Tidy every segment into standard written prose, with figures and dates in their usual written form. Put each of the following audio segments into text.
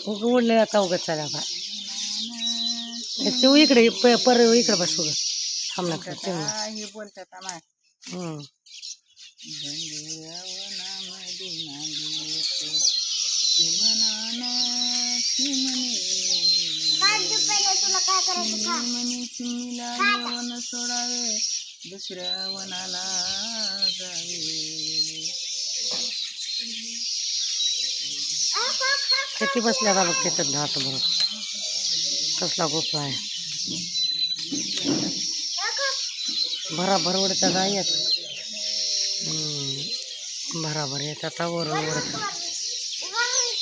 उडले आता उगत चालेल आता तू इकडे पर इकडे बस उग थांब ना हे बोलतात आम्हा चिमणीला वन सोडावे दुसऱ्या वनाला जावे. किती बसल्या बघ त्याच्यात धात बरोबर कसला गोठला आहे भराभर उडत्या नाही येत भराभर येत आता वर उडत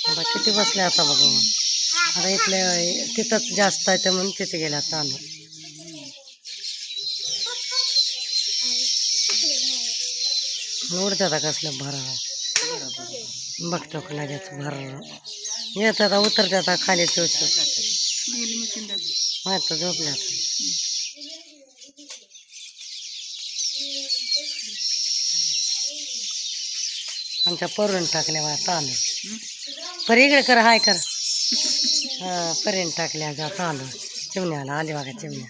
आता किती बसल्या आता बघ आता इथले तिथंच जास्त आहे तर म्हणून तिथे गेल्या तांदूळ उडत्या आता कसल्या भरा बघतो लगेच भर येत आता उतरते आता खाली चोच माहित झोपल्या आमच्या परून टाकल्या बा तांदूळ पर इकडे कर हाय कर हा परीन टाकल्या जा तांदूळ चिमण्याला आली बघा चिमण्या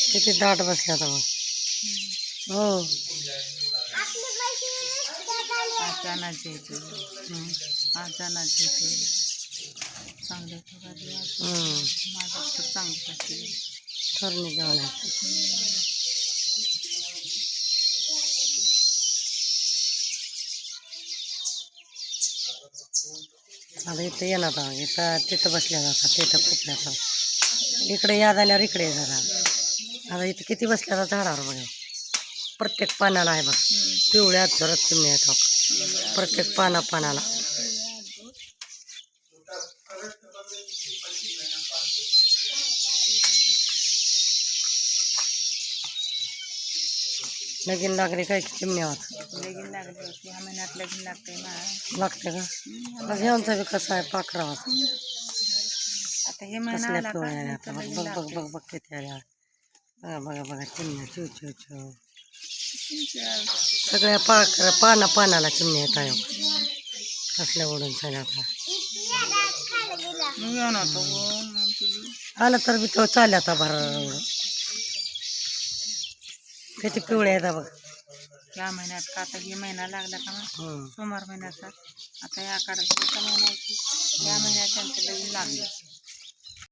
किती दाट बसल्या आता मग हो आचानाचे चांगल्या माझं तर चांगलं थोरणी जाऊन आता इथं येणार आता इथं तिथं बसल्या जातात तिथं फुटल्या इकडे याद आल्यावर इकडे जरा आता इथं किती बसल्या जातात झाडावर बघा प्रत्येक पानाला आहे बघ पिवळ्या झरत चिमण्या आहेत प्रत्येक पानाला लगीन लागले काय चिमण्या होत लगीन लागले ह्या महिन्यात लगीन लागते ना लागते का ह्यांचा बी कसा आहे पाखरा होता आता हे महिना आला आता बघ किती आल्या बघा बघा चिमण्या चिव चिव चिव सगळ्या पानाला चिमण्या येत आहे कसल्या ओढून चालल्या आता आलं तर बी तो चालल्या आता भर किती पिवळ्या आहेत बघ या महिन्यात का आता हे महिना लागला का मग सोमवार महिन्याचा आता या काढायचा महिन्याची या महिन्यात त्यांचं लगीन लागलं